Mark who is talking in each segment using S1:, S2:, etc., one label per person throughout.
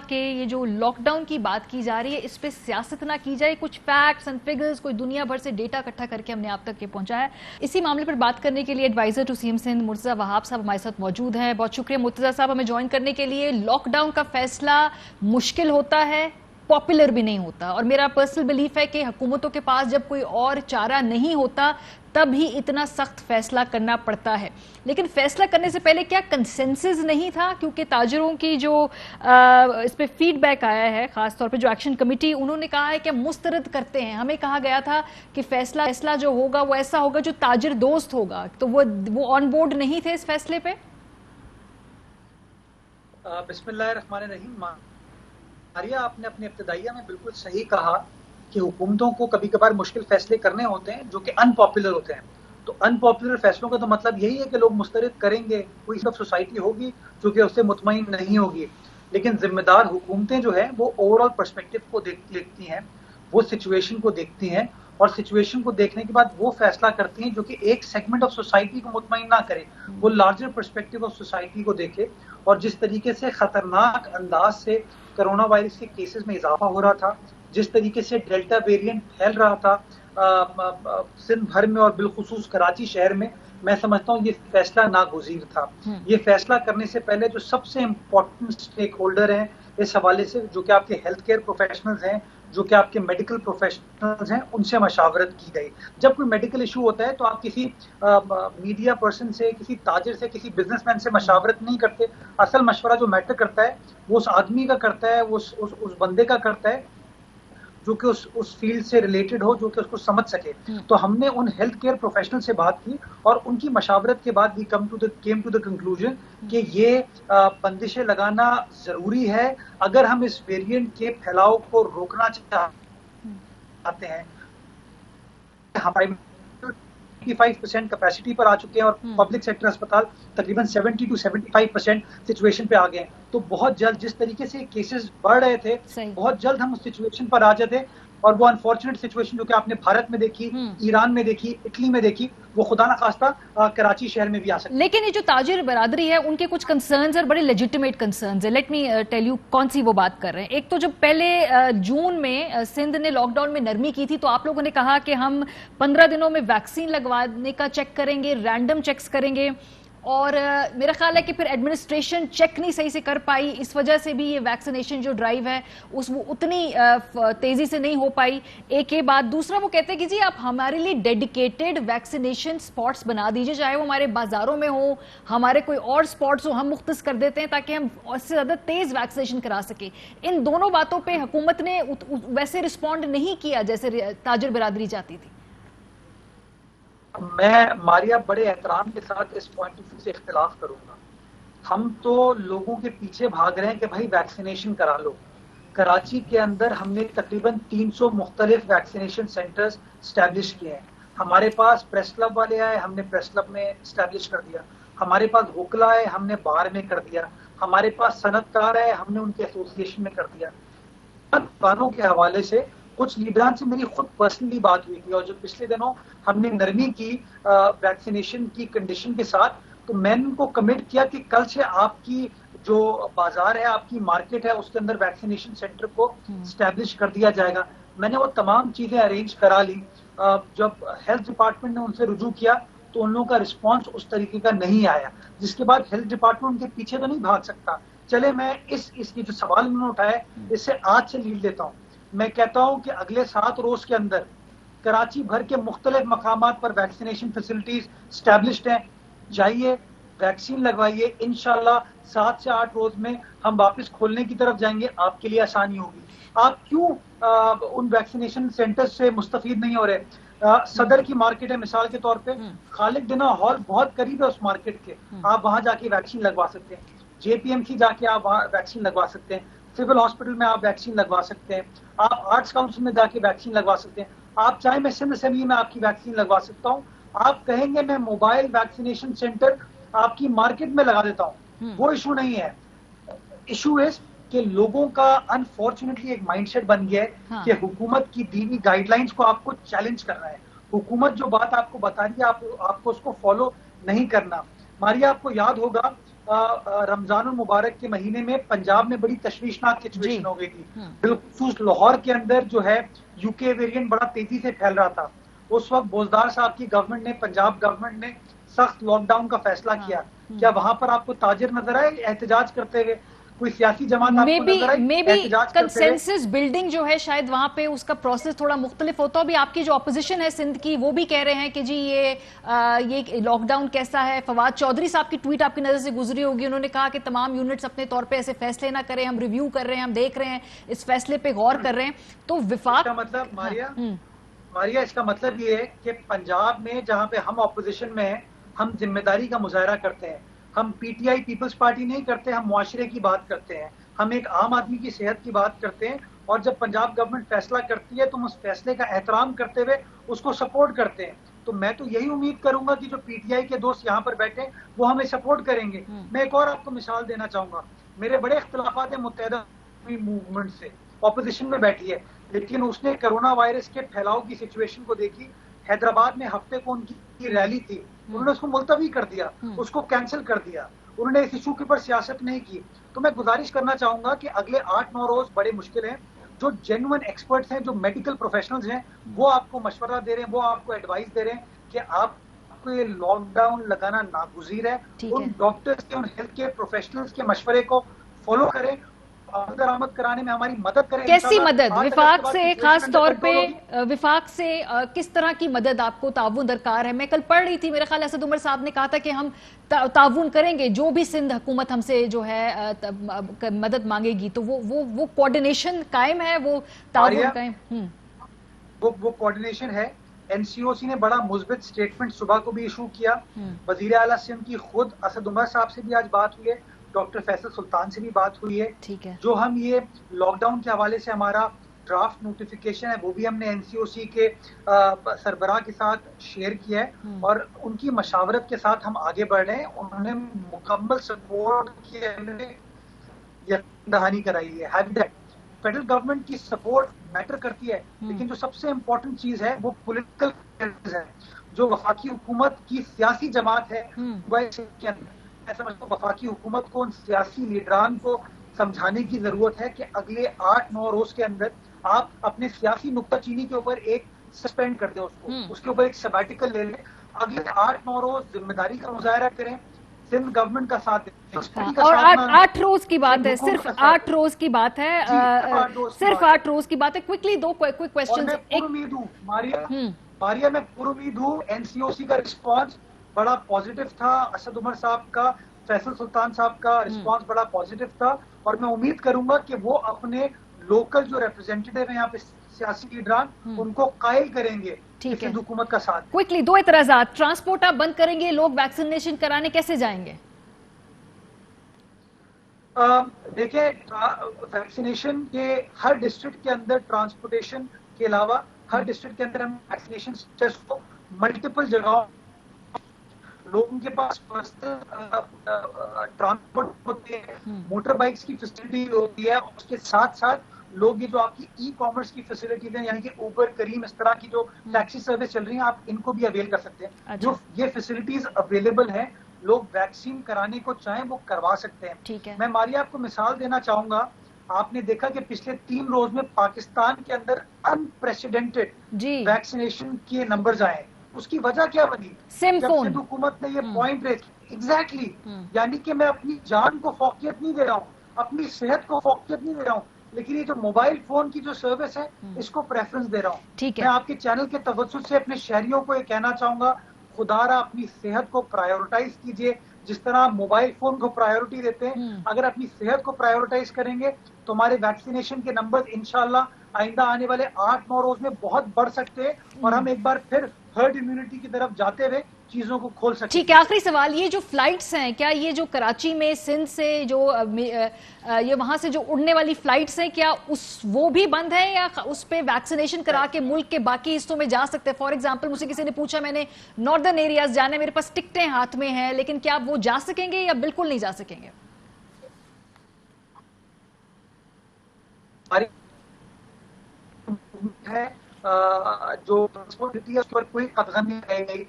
S1: कि ये जो लॉकडाउन की बात की जा रही है इस पे सियासत ना की जाए, कुछ फैक्ट्स एंड फिगर्स, कोई दुनिया भर से डेटा इकट्ठा करके हमने आप तक ये पहुंचा है। इसी मामले पर बात करने के लिए adviser to CM Sindh Murtaza Wahab साहब हमारे साथ मौजूद हैं। बहुत शुक्रिया मुर्तजा साहब हमें ज्वाइन करने के लिए। लॉकडाउन का फैसला मुश्किल होता है, पॉपुलर भी नहीं होता, और मेरा पर्सनल बिलीफ है कि हुकूमतों के पास जब कोई और चारा नहीं होता तब ही इतना सख्त फैसला करना पड़ता है। लेकिन फैसला करने से पहले क्या कंसेंसस नहीं था? क्योंकि ताजरों की जो इस पे फीडबैक आया है, खासतौर पे जो एक्शन कमेटी, उन्होंने कहा है कि मुस्तरद करते हैं। हमें कहा गया था कि फैसला जो होगा वो ऐसा होगा जो ताजिर दोस्त होगा, तो वो ऑन बोर्ड नहीं थे इस फैसले पे।
S2: बिस्मिल्लाहिर्रहमानिर्रहीम। मारिया, आपने अपने इब्तिदाइया में बिल्कुल सही कहा कि हुकूमतों को कभी कभार मुश्किल फैसले करने होते हैं जो कि अनपॉपुलर होते हैं। तो अनपॉपुलर फैसलों का तो मतलब यही है कि लोग मुस्तरद करेंगे, कोई सब सोसाइटी होगी जो कि उससे मुतमईन नहीं होगी। लेकिन जिम्मेदार हुकूमतें जो है वो ओवरऑल पर्सपेक्टिव को देखती हैं, वो सिचुएशन को देखती हैं, और सिचुएशन को देखने के बाद वो फैसला करती हैं जो कि एक सेगमेंट ऑफ सोसाइटी को मुतमईन ना करे, वो लार्जर पर्सपेक्टिव ऑफ सोसाइटी को देखे। और जिस तरीके से खतरनाक अंदाज से कोरोना वायरस के केसेस में इजाफा हो रहा था, जिस तरीके से डेल्टा वेरिएंट फैल रहा था सिंध भर में और बिलखुसूस कराची शहर में, मैं समझता हूँ ये फैसला नागुज़ीर था। ये फैसला करने से पहले जो सबसे इम्पोर्टेंट स्टेक होल्डर हैं इस हवाले से, जो कि आपके हेल्थ केयर प्रोफेशनल्स हैं, जो कि आपके मेडिकल प्रोफेशनल्स हैं, उनसे मशावरत की गई। जब कोई मेडिकल इशू होता है तो आप किसी मीडिया पर्सन से, किसी ताजिर से, किसी बिजनेसमैन से मशावरत नहीं करते। असल मशवरा जो मैटर करता है वो उस आदमी का करता है, वो उस बंदे का करता है जो कि उस फील्ड से रिलेटेड हो, जो कि उसको समझ सके। तो हमने उन हेल्थ केयर प्रोफेशनल से बात की और उनकी मशावरत के बाद we came to the conclusion कि ये बंदिशें लगाना जरूरी है अगर हम इस वेरिएंट के फैलाव को रोकना चाहते हैं। हमारे 55% कैपेसिटी पर आ चुके हैं और पब्लिक सेक्टर अस्पताल तकरीबन 70 to 75% सिचुएशन पे आ गए हैं। तो बहुत जल्द, जिस तरीके से केसेस बढ़ रहे थे, बहुत जल्द हम उस सिचुएशन पर आ जाते। और वो अनफॉर्चुनेट सिचुएशन जो कि आपने भारत में देखी, ईरान में देखी, इटली में देखी, वो खुदा ना खास्ता कराची शहर में भी आ सकती है।
S1: लेकिन ये जो ताजिर बरादरी है उनके कुछ कंसर्न्स और बड़े लेजिटिमेट कंसर्न्स है। लेट मी टेल यू कौन सी वो बात कर रहे हैं। एक तो जब पहले जून में सिंध ने लॉकडाउन में नरमी की थी तो आप लोगों ने कहा कि हम 15 दिनों में वैक्सीन लगवाने का चेक करेंगे, रैंडम चेक्स करेंगे, और मेरा ख्याल है कि फिर एडमिनिस्ट्रेशन चेक नहीं सही से कर पाई, इस वजह से भी ये वैक्सीनेशन जो ड्राइव है वो उतनी तेजी से नहीं हो पाई। एक ये बात। दूसरा, वो कहते हैं कि जी आप हमारे लिए डेडिकेटेड वैक्सीनेशन स्पॉट्स बना दीजिए, चाहे वो हमारे बाजारों में हो, हमारे कोई और स्पॉट्स हो, हम मुख्तस कर देते हैं ताकि हम उससे ज्यादा तेज वैक्सीनेशन करा सके। इन दोनों बातों पर हुकूमत ने वैसे रिस्पॉन्ड नहीं किया जैसे ताजिर बरादरी चाहती थी।
S2: मैं मारिया बड़े एहतराम के साथ इस पॉइंट ऑफ व्यू से इख्तिलाफ करूंगा। हम तो लोगों के पीछे भाग रहे हैं कि भाई वैक्सीनेशन करा लो। कराची के अंदर हमने तकरीबन 300 मुख्तलिफ वैक्सीनेशन सेंटर्स स्टैब्लिश किए हैं। हमारे पास प्रेस क्लब वाले आए, हमने प्रेस क्लब में स्टैब्लिश कर दिया। हमारे पास वकला आए, हमने बार में कर दिया। हमारे पास सनतकार आए, हमने उनके एसोसिएशन में कर दिया। दुकानों के हवाले से कुछ लीडरान से मेरी खुद पर्सनली बात हुई थी, और जो पिछले दिनों हमने नरमी की वैक्सीनेशन की कंडीशन के साथ, तो मैंने उनको कमिट किया कि कल से आपकी जो बाजार है, आपकी मार्केट है, उसके अंदर वैक्सीनेशन सेंटर को स्टैब्लिश कर दिया जाएगा। मैंने वो तमाम चीजें अरेंज करा ली। जब हेल्थ डिपार्टमेंट ने उनसे रुजू किया तो उन लोगों का रिस्पॉन्स उस तरीके का नहीं आया, जिसके बाद हेल्थ डिपार्टमेंट उनके पीछे तो नहीं भाग सकता। चले, मैं इसकी जो सवाल उन्होंने उठाया इससे आज से लीड लेता हूँ। मैं कहता हूं कि अगले 7 रोज के अंदर कराची भर के मुख्तलिफ मकामात पर वैक्सीनेशन फैसिलिटीज स्टैब्लिश्ड हैं। जाइए, वैक्सीन लगवाइए। इंशाल्लाह 7 से 8 रोज में हम वापस खोलने की तरफ जाएंगे, आपके लिए आसानी होगी। आप क्यों उन वैक्सीनेशन सेंटर्स से मुस्तफीद नहीं हो रहे? सदर की मार्केट है मिसाल के तौर पे, खालिद डिना हॉल बहुत करीब है उस मार्केट के, आप वहां जाके वैक्सीन लगवा सकते हैं। JPMC जाके आप वहां वैक्सीन लगवा सकते हैं। सिविल हॉस्पिटल में आप वैक्सीन लगवा सकते हैं। आप आर्ट्स काउंसिल में जाके वैक्सीन लगवा सकते हैं। आप चाहे मैं सिंध असेंबली में आपकी वैक्सीन लगवा सकता हूँ। आप कहेंगे मैं मोबाइल वैक्सीनेशन सेंटर आपकी मार्केट में लगा देता हूँ, वो इशू नहीं है। इशू इज कि लोगों का अनफॉर्चुनेटली एक माइंडसेट बन गया है कि हुकूमत की दी हुई गाइडलाइंस को आपको चैलेंज करना है। हुकूमत जो बात आपको बता रही है आपको उसको फॉलो नहीं करना। मारिया, आपको याद होगा रमजान मुबारक के महीने में पंजाब में बड़ी तशवीशनाक सिचुएशन हो गई थी। बिलखुसूस लाहौर के अंदर जो है यूके वेरिएंट बड़ा तेजी से फैल रहा था। उस वक्त बोजदार साहब की गवर्नमेंट ने, पंजाब गवर्नमेंट ने सख्त लॉकडाउन का फैसला किया। क्या वहां पर आपको ताजिर नजर आए एहतजाज करते हुए? कोई सियासी जमात आपको नजर आई एहतजाज करते हुए?
S1: कंसेंसस बिल्डिंग जो है शायद वहां पे उसका प्रोसेस थोड़ा मुख्तलिफ होता है। अभी आपकी जो अपोजिशन है सिंध की वो भी कह रहे हैं कि जी ये लॉकडाउन कैसा है। फवाद चौधरी साहब की ट्वीट आपकी नजर से गुजरी होगी, उन्होंने कहा कि तमाम यूनिट्स अपने तौर पे ऐसे फैसले ना करें, हम रिव्यू कर रहे हैं, हम देख रहे हैं, इस फैसले पे गौर कर रहे हैं। तो विफाक
S2: मतलब मारिया इसका मतलब ये है कि पंजाब में जहां पे हम ऑपोजिशन में हैं, हम जिम्मेदारी का मुजाहरा करते हैं। हम पीटीआई पीपल्स पार्टी नहीं करते, हम मुआशरे की बात करते हैं, हम एक आम आदमी की सेहत की बात करते हैं। और जब पंजाब गवर्नमेंट फैसला करती है तो हम उस फैसले का एहतराम करते हुए उसको सपोर्ट करते हैं। तो मैं तो यही उम्मीद करूंगा कि जो पीटीआई के दोस्त यहाँ पर बैठे वो हमें सपोर्ट करेंगे। मैं एक और आपको मिसाल देना चाहूंगा, मेरे बड़े इख्तिलाफात है मुत्तहिदा मूवमेंट से, ऑपोजिशन में बैठी है, लेकिन उसने कोरोना वायरस के फैलाव की सिचुएशन को देखी। हैदराबाद में हफ्ते को उनकी रैली थी, उन्होंने उसको मुलतवी कर दिया, उसको कैंसिल कर दिया। उन्होंने इस इशू के ऊपर सियासत नहीं की। तो मैं गुजारिश करना चाहूंगा कि अगले 8-9 रोज बड़े मुश्किल हैं। जो जेन्युइन एक्सपर्ट्स हैं, जो मेडिकल प्रोफेशनल्स हैं, वो आपको मशवरा दे रहे हैं, वो आपको एडवाइस दे रहे हैं कि आपको ये लॉकडाउन लगाना नागुज़ीर है। उन डॉक्टर्स के, उन हेल्थ केयर प्रोफेशनल्स के मशवरे को फॉलो करें, दरामद कराने में हमारी मदद करें।
S1: कैसी मदद विफाक से, खास तौर पे विफाक से किस तरह की मदद आपको ताउन दरकार है? मैं कल पढ़ रही थी, मेरे ख्याल असद उमर साहब ने कहा था कि हम ताउन करेंगे, जो भी सिंध हुकूमत हमसे जो है मदद मांगेगी तो वो कोऑर्डिनेशन कायम है, वो ताउन कायम
S2: वो कोऑर्डिनेशन है। एनसीओसी ने बड़ा मुस्बित स्टेटमेंट सुबह को भी इशू किया। वजीर आला सिंध की खुद असद उमर साहब से भी आज बात हुई है, डॉक्टर फैसल सुल्तान से भी बात हुई है।
S1: ठीक है।
S2: जो हम ये लॉकडाउन के हवाले से हमारा ड्राफ्ट नोटिफिकेशन है वो भी हमने एनसीओसी के सरबराह के साथ शेयर किया है और उनकी मशावरत के साथ हम आगे बढ़ रहे हैं। उन्होंने मुकम्मल सपोर्ट की यकीन दहानी कराई है। फेडरल गवर्नमेंट की सपोर्ट मैटर करती है, लेकिन जो सबसे इम्पोर्टेंट चीज है वो पॉलिटिकल है। जो वफाकी हुकूमत की सियासी जमात है के अंदर, मैं समझता हूँ वफाकी हुकूमत को, उन सियासी लीडरान को समझाने की जरूरत है कि अगले 8-9 रोज के अंदर आप अपने सियासी नुक्ताचीनी के ऊपर एक सस्पेंड कर दें, उसके ऊपर एक सबैटिकल ले लें। अगले 8-9 रोज जिम्मेदारी का मुजाहरा करें, सिंध गवर्नमेंट का साथ दें।
S1: और 8 रोज की बात है, सिर्फ 8 रोज की बात है, सिर्फ 8 रोज की बात है। क्विकली दो क्विक क्वेश्चंस।
S2: एक उम्मीद हूँ मारिया, मैं पूरी उम्मीद हूँ एनसीओसी का रिस्पॉन्स बड़ा पॉजिटिव था। असद उमर साहब का, फैसल सुल्तान साहब का रिस्पांस बड़ा पॉजिटिव था और मैं उम्मीद करूंगा कि वो अपने लोकल जो रिप्रेजेंटेटिव हैं यहाँ पे सियासी लीडरान, उनको कायल करेंगे सिंध हुकूमत का साथ।
S1: क्विकली 2 एतराजात। ट्रांसपोर्ट आप बंद करेंगे, लोग वैक्सीनेशन कराने कैसे जाएंगे?
S2: देखिए, वैक्सीनेशन के हर डिस्ट्रिक्ट के अंदर ट्रांसपोर्टेशन के अलावा हर डिस्ट्रिक्ट के अंदर हम वैक्सीनेशन सेंटर्स को मल्टीपल जगहों, लोगों के पास ट्रांसपोर्ट होते हैं, मोटर बाइक्स की फैसिलिटी होती है, उसके साथ साथ लोग ये जो आपकी ई कॉमर्स की फैसिलिटीज हैं, यानी कि उबर, करीम, इस तरह की जो टैक्सी सर्विस चल रही है, आप इनको भी अवेल कर सकते हैं। जो ये फैसिलिटीज अवेलेबल हैं, लोग वैक्सीन कराने को चाहें वो करवा सकते हैं।
S1: ठीक है।
S2: मैं मारिया आपको मिसाल देना चाहूंगा, आपने देखा कि पिछले 3 रोज में पाकिस्तान के अंदर अनप्रेसिडेंटेड वैक्सीनेशन के नंबर्स आए। उसकी वजह क्या बनी? जब सिंध हुकूमत ने ये पॉइंट रेज, एग्जैक्टली, यानी कि मैं अपनी जान को फौकियत नहीं दे रहा हूँ, अपनी सेहत को फौकियत नहीं दे रहा हूँ, लेकिन ये जो मोबाइल फोन की जो सर्विस है इसको प्रेफरेंस दे रहा हूँ। मैं आपके चैनल के तवज्जुह से अपने शहरियों को ये कहना चाहूंगा, खुदारा अपनी सेहत को प्रायोरिटाइज कीजिए। जिस तरह आप मोबाइल फोन को प्रायोरिटी देते हैं, अगर अपनी सेहत को प्रायोरिटाइज करेंगे तो हमारे वैक्सीनेशन के नंबर इंशाल्लाह आइंदा आने वाले 8-9 रोज में बहुत बढ़ सकते हैं और हम एक बार फिर हर्ड इम्यूनिटी की तरफ जाते हुए चीजों को खोल सकते हैं।
S1: ठीक है, आखिरी सवाल, ये जो फ्लाइट्स हैं, क्या ये जो कराची में सिंध से जो ये वहां से जो उड़ने वाली फ्लाइट्स हैं, क्या वो भी बंद है या उस पे वैक्सीनेशन करा के मुल्क के बाकी हिस्सों में जा सकते हैं? फॉर एग्जांपल मुझे किसी ने पूछा, मैंने नॉर्दर्न एरियाज जाने, मेरे पास टिकटें हाथ में हैं, लेकिन क्या वो जा सकेंगे या बिल्कुल नहीं जा सकेंगे?
S2: है जो ट्रांसपोर्टिटी है उस पर कोई कदगन नहीं रह गई,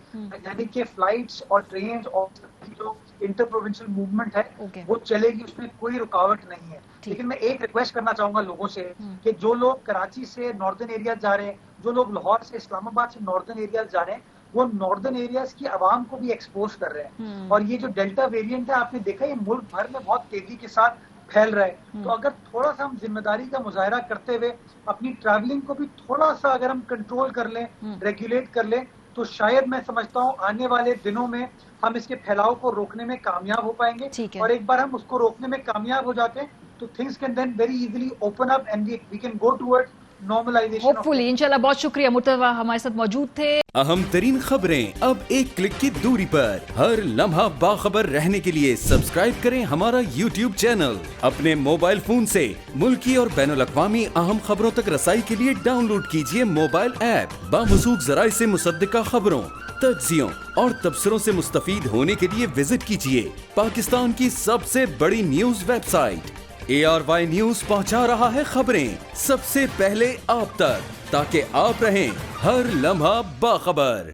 S2: यानी कि फ्लाइट्स और ट्रेन और जो इंटर प्रोविंशियल मूवमेंट है वो चलेगी, उसमें कोई रुकावट नहीं है। लेकिन मैं एक रिक्वेस्ट करना चाहूंगा लोगों से कि जो लोग कराची से नॉर्दर्न एरिया जा रहे हैं, जो लोग लाहौर से इस्लामाबाद से नॉर्दर्न एरिया जा रहे हैं, वो नॉर्दर्न एरियाज की आवाम को भी एक्सपोज कर रहे हैं। और ये जो डेल्टा वेरिएंट है, आपने देखा ये मुल्क भर में बहुत तेजी के साथ फैल रहा है। तो अगर थोड़ा सा हम जिम्मेदारी का मुजाहरा करते हुए अपनी ट्रैवलिंग को भी थोड़ा सा अगर हम कंट्रोल कर लें, रेगुलेट कर लें, तो शायद मैं समझता हूँ आने वाले दिनों में हम इसके फैलाव को रोकने में कामयाब हो पाएंगे। और एक बार हम उसको रोकने में कामयाब हो जाते हैं तो things can then very easily open up and we can go towards normalisation.
S1: Hopefully इंशाल्लाह। बहुत शुक्रिया, मुर्तज़ा हमारे साथ मौजूद थे।
S3: अहम तरीन खबरें अब एक क्लिक की दूरी पर, हर लम्हा बाखबर रहने के लिए सब्सक्राइब करें हमारा YouTube चैनल। अपने मोबाइल फोन से मुल्की और बैनुल अक़वामी अहम खबरों तक रसाई के लिए डाउनलोड कीजिए मोबाइल ऐप। बामसूख जराए से मुसद्दिका खबरों, तज्जियों और तबसरों से मुस्तफीद होने के लिए विजिट कीजिए पाकिस्तान की सबसे बड़ी न्यूज वेबसाइट। ARY न्यूज पहुंचा रहा है खबरें सबसे पहले आप तक, ताकि आप रहें हर लम्हा बाखबर।